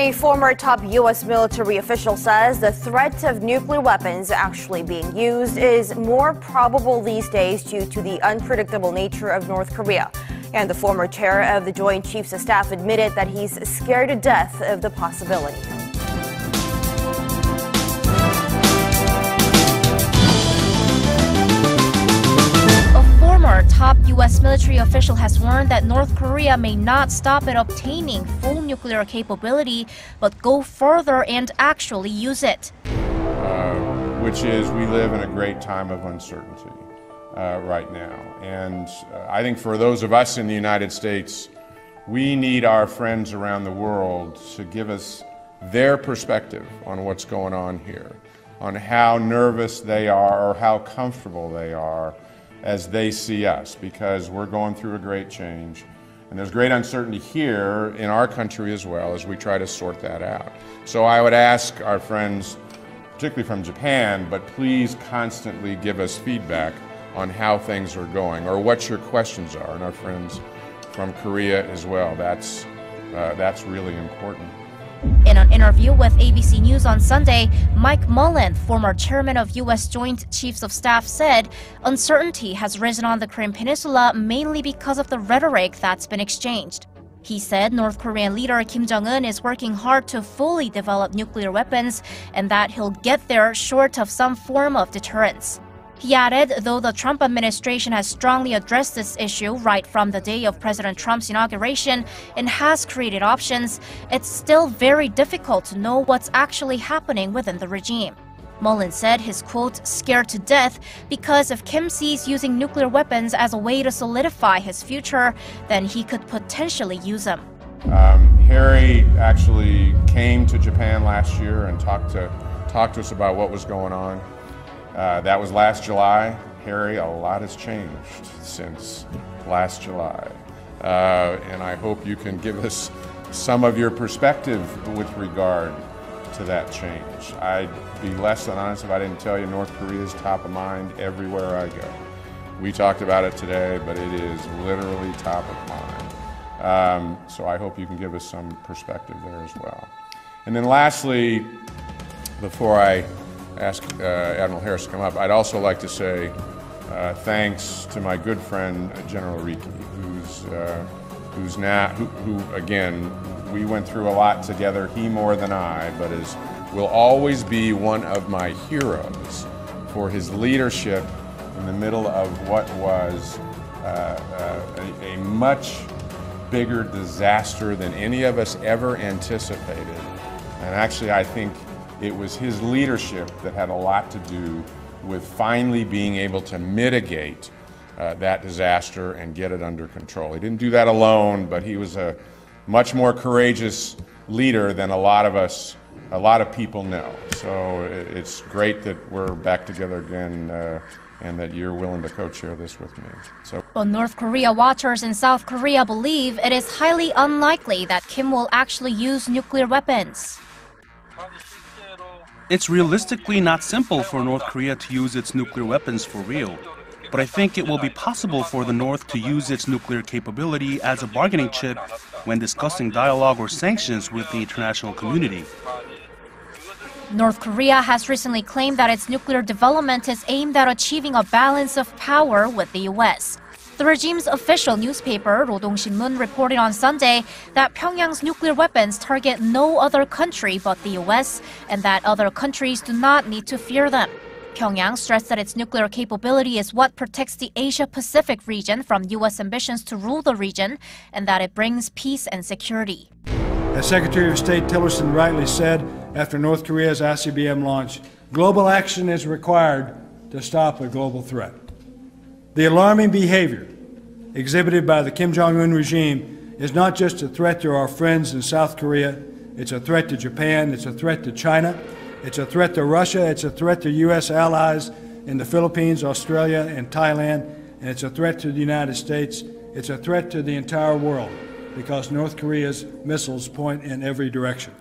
A former top U.S. military official says the threat of nuclear weapons actually being used is more probable these days due to the unpredictable nature of North Korea. And the former chair of the Joint Chiefs of Staff admitted that he's scared to death of the possibility. A top U.S. military official has warned that North Korea may not stop at obtaining full nuclear capability, but go further and actually use it. Which is, we live in a great time of uncertainty right now. And I think for those of us in the United States, we need our friends around the world to give us their perspective on what's going on here, on how nervous they are or how comfortable they are as they see us, because we're going through a great change. And there's great uncertainty here in our country as well as we try to sort that out. So I would ask our friends, particularly from Japan, but please constantly give us feedback on how things are going or what your questions are. And our friends from Korea as well, that's really important. In an interview with ABC News on Sunday, Mike Mullen, former chairman of U.S. Joint Chiefs of Staff, said uncertainty has risen on the Korean Peninsula mainly because of the rhetoric that's been exchanged. He said North Korean leader Kim Jong-un is working hard to fully develop nuclear weapons and that he'll get there short of some form of deterrence. He added, though the Trump administration has strongly addressed this issue right from the day of President Trump's inauguration and has created options, it's still very difficult to know what's actually happening within the regime. Mullen said he's, quote, scared to death because if Kim sees using nuclear weapons as a way to solidify his future, then he could potentially use them. Harry actually came to Japan last year and talked to us about what was going on. That was last July. Harry, a lot has changed since last July. And I hope you can give us some of your perspective with regard to that change. I'd be less than honest if I didn't tell you North Korea is top of mind everywhere I go. We talked about it today, but it is literally top of mind. So I hope you can give us some perspective there as well. And then lastly, before I ask Admiral Harris to come up, I'd also like to say thanks to my good friend General Rican, who again, we went through a lot together, he more than I, but will always be one of my heroes for his leadership in the middle of what was a much bigger disaster than any of us ever anticipated. And actually, I think it was his leadership that had a lot to do with finally being able to mitigate that disaster and get it under control. He didn't do that alone, but he was a much more courageous leader than a lot of people know. So it's great that we're back together again and that you're willing to co-chair this with me. But North Korea watchers in South Korea believe it is highly unlikely that Kim will actually use nuclear weapons. It's realistically not simple for North Korea to use its nuclear weapons for real. But I think it will be possible for the North to use its nuclear capability as a bargaining chip when discussing dialogue or sanctions with the international community. North Korea has recently claimed that its nuclear development is aimed at achieving a balance of power with the U.S. The regime's official newspaper, Rodong-Sinmun, reported on Sunday that Pyongyang's nuclear weapons target no other country but the U.S. and that other countries do not need to fear them. Pyongyang stressed that its nuclear capability is what protects the Asia-Pacific region from U.S. ambitions to rule the region and that it brings peace and security. As Secretary of State Tillerson rightly said after North Korea's ICBM launch, global action is required to stop a global threat. The alarming behavior exhibited by the Kim Jong-un regime is not just a threat to our friends in South Korea, it's a threat to Japan, it's a threat to China, it's a threat to Russia, it's a threat to U.S. allies in the Philippines, Australia, and Thailand, and it's a threat to the United States, it's a threat to the entire world because North Korea's missiles point in every direction.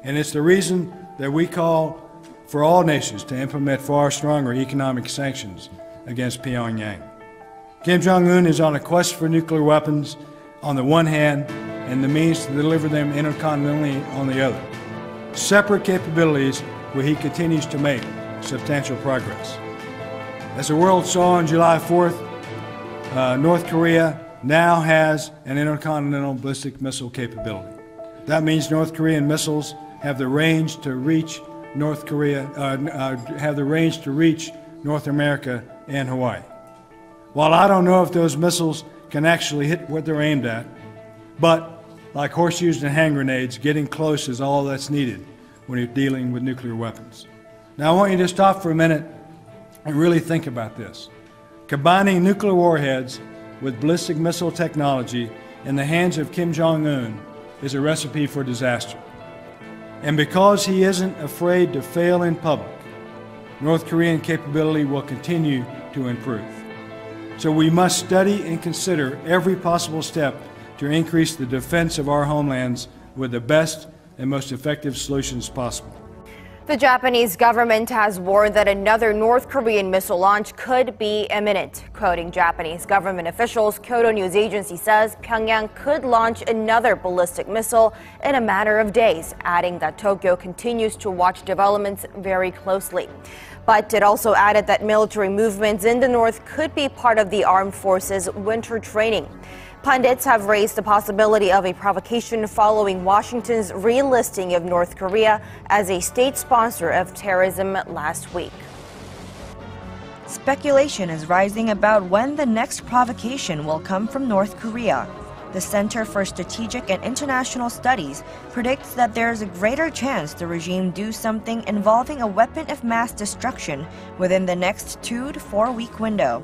And it's the reason that we call for all nations to implement far stronger economic sanctions against Pyongyang. Kim Jong-un is on a quest for nuclear weapons on the one hand, and the means to deliver them intercontinentally on the other. Separate capabilities where he continues to make substantial progress. As the world saw on July 4th, North Korea now has an intercontinental ballistic missile capability. That means North Korean missiles have the range to reach North America and Hawaii. While I don't know if those missiles can actually hit what they're aimed at, but like horseshoes and hand grenades, getting close is all that's needed when you're dealing with nuclear weapons. Now I want you to stop for a minute and really think about this. Combining nuclear warheads with ballistic missile technology in the hands of Kim Jong-un is a recipe for disaster. And because he isn't afraid to fail in public, North Korean capability will continue to improve. So we must study and consider every possible step to increase the defense of our homelands with the best and most effective solutions possible. The Japanese government has warned that another North Korean missile launch could be imminent. Quoting Japanese government officials, Kyodo News Agency says Pyongyang could launch another ballistic missile in a matter of days, adding that Tokyo continues to watch developments very closely. But it also added that military movements in the north could be part of the armed forces' winter training. Pundits have raised the possibility of a provocation following Washington's relisting of North Korea as a state sponsor of terrorism last week. Speculation is rising about when the next provocation will come from North Korea. The Center for Strategic and International Studies predicts that there is a greater chance the regime do something involving a weapon of mass destruction within the next 2 to 4 week window.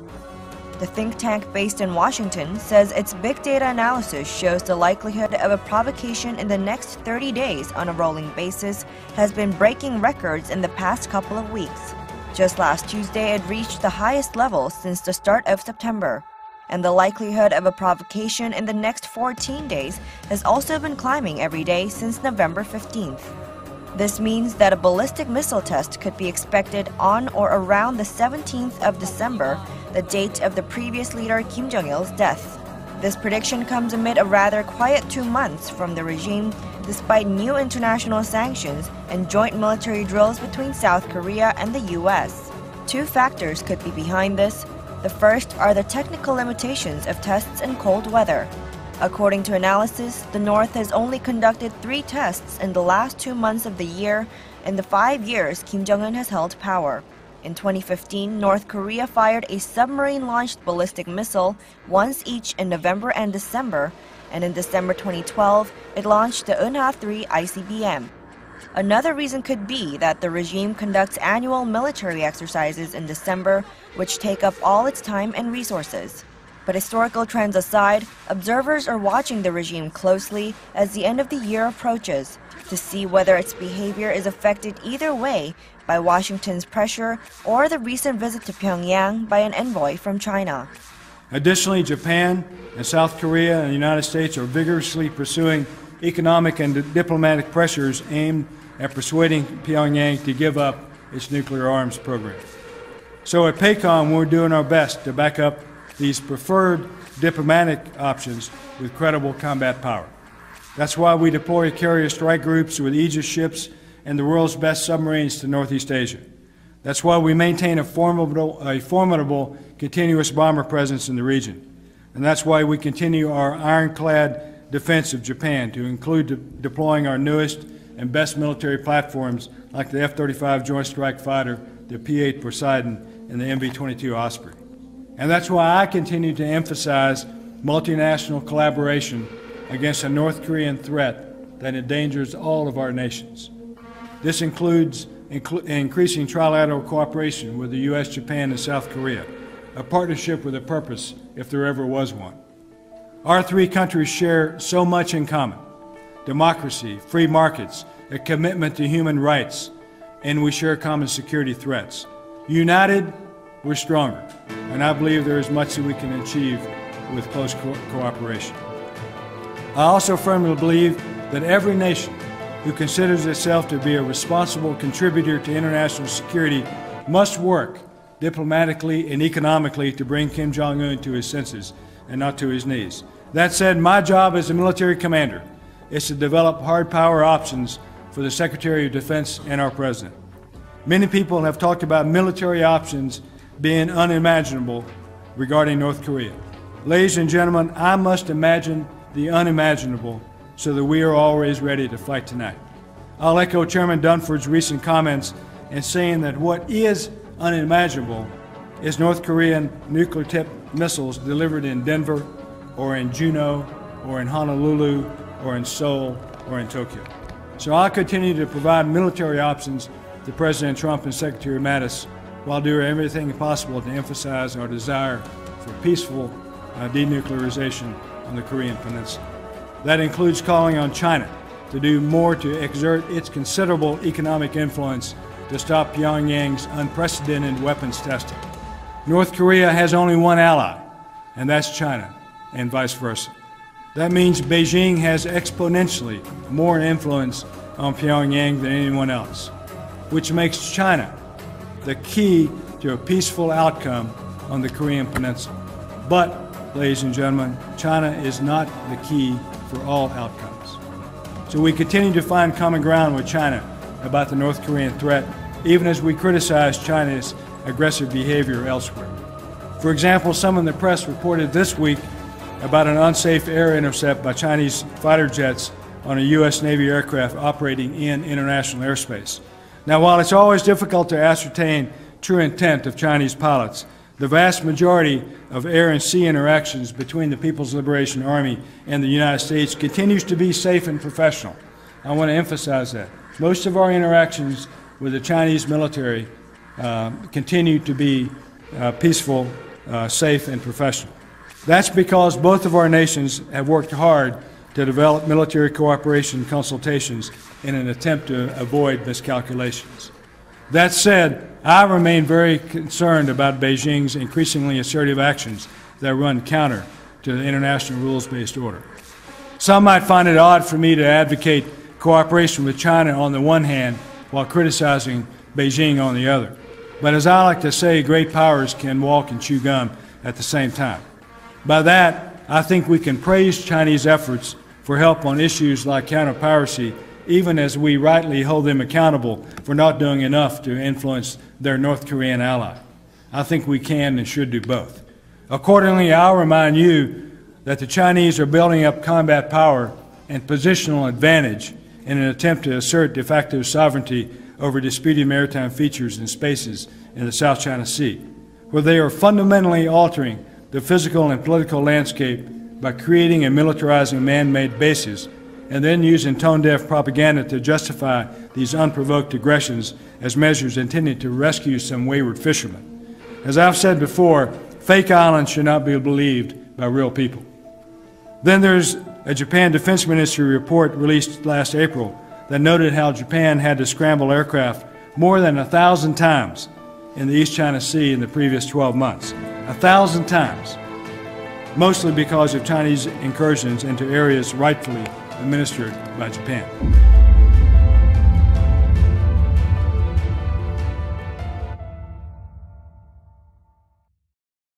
The think tank based in Washington says its big data analysis shows the likelihood of a provocation in the next 30 days on a rolling basis has been breaking records in the past couple of weeks. Just last Tuesday, it reached the highest level since the start of September. And the likelihood of a provocation in the next 14 days has also been climbing every day since November 15th. This means that a ballistic missile test could be expected on or around the 17th of December, the date of the previous leader Kim Jong-il's death. This prediction comes amid a rather quiet 2 months from the regime, despite new international sanctions and joint military drills between South Korea and the U.S. 2 factors could be behind this. The first are the technical limitations of tests in cold weather. According to analysis, the North has only conducted 3 tests in the last 2 months of the year in the 5 years Kim Jong-un has held power. In 2015, North Korea fired a submarine-launched ballistic missile once each in November and December, and in December 2012, it launched the WW3 ICBM. Another reason could be that the regime conducts annual military exercises in December, which take up all its time and resources. But historical trends aside, observers are watching the regime closely as the end of the year approaches to see whether its behavior is affected either way by Washington's pressure or the recent visit to Pyongyang by an envoy from China. Additionally, Japan and South Korea and the United States are vigorously pursuing economic and diplomatic pressures aimed at persuading Pyongyang to give up its nuclear arms program. So at PACOM, we're doing our best to back up these preferred diplomatic options with credible combat power. That's why we deploy carrier strike groups with Aegis ships and the world's best submarines to Northeast Asia. That's why we maintain a formidable continuous bomber presence in the region. And that's why we continue our ironclad defense of Japan, to include deploying our newest and best military platforms like the F-35 Joint Strike Fighter, the P-8 Poseidon, and the MV-22 Osprey. And that's why I continue to emphasize multinational collaboration against a North Korean threat that endangers all of our nations. This includes increasing trilateral cooperation with the U.S., Japan, and South Korea, a partnership with a purpose if there ever was one. Our 3 countries share so much in common: democracy, free markets, a commitment to human rights, and we share common security threats. United, we're stronger, and I believe there is much that we can achieve with close cooperation. I also firmly believe that every nation who considers itself to be a responsible contributor to international security must work diplomatically and economically to bring Kim Jong-un to his senses and not to his knees. That said, my job as a military commander is to develop hard power options for the Secretary of Defense and our President. Many people have talked about military options being unimaginable regarding North Korea. Ladies and gentlemen, I must imagine the unimaginable so that we are always ready to fight tonight. I'll echo Chairman Dunford's recent comments in saying that what is unimaginable is North Korean nuclear-tipped missiles delivered in Denver or in Juneau or in Honolulu or in Seoul or in Tokyo. So I'll continue to provide military options to President Trump and Secretary Mattis while doing everything possible to emphasize our desire for peaceful denuclearization on the Korean Peninsula. That includes calling on China to do more to exert its considerable economic influence to stop Pyongyang's unprecedented weapons testing. North Korea has only one ally, and that's China, and vice versa. That means Beijing has exponentially more influence on Pyongyang than anyone else, which makes China the key to a peaceful outcome on the Korean Peninsula. But, ladies and gentlemen, China is not the key for all outcomes. So we continue to find common ground with China about the North Korean threat, even as we criticize China's aggressive behavior elsewhere. For example, some in the press reported this week about an unsafe air intercept by Chinese fighter jets on a U.S. Navy aircraft operating in international airspace. Now, while it's always difficult to ascertain true intent of Chinese pilots, the vast majority of air and sea interactions between the People's Liberation Army and the United States continues to be safe and professional. I want to emphasize that. Most of our interactions with the Chinese military continue to be peaceful, safe, and professional. That's because both of our nations have worked hard to develop military cooperation consultations in an attempt to avoid miscalculations. That said, I remain very concerned about Beijing's increasingly assertive actions that run counter to the international rules-based order. Some might find it odd for me to advocate cooperation with China on the one hand while criticizing Beijing on the other. But as I like to say, great powers can walk and chew gum at the same time. By that, I think we can praise Chinese efforts for help on issues like counter-piracy, even as we rightly hold them accountable for not doing enough to influence their North Korean ally. I think we can and should do both. Accordingly, I'll remind you that the Chinese are building up combat power and positional advantage in an attempt to assert de facto sovereignty over disputed maritime features and spaces in the South China Sea, where they are fundamentally altering the physical and political landscape by creating and militarizing man-made bases and then using tone-deaf propaganda to justify these unprovoked aggressions as measures intended to rescue some wayward fishermen. As I've said before, fake islands should not be believed by real people. Then there's a Japan Defense Ministry report released last April that noted how Japan had to scramble aircraft more than 1,000 times in the East China Sea in the previous 12 months. 1,000 times, mostly because of Chinese incursions into areas rightfully administered by Japan.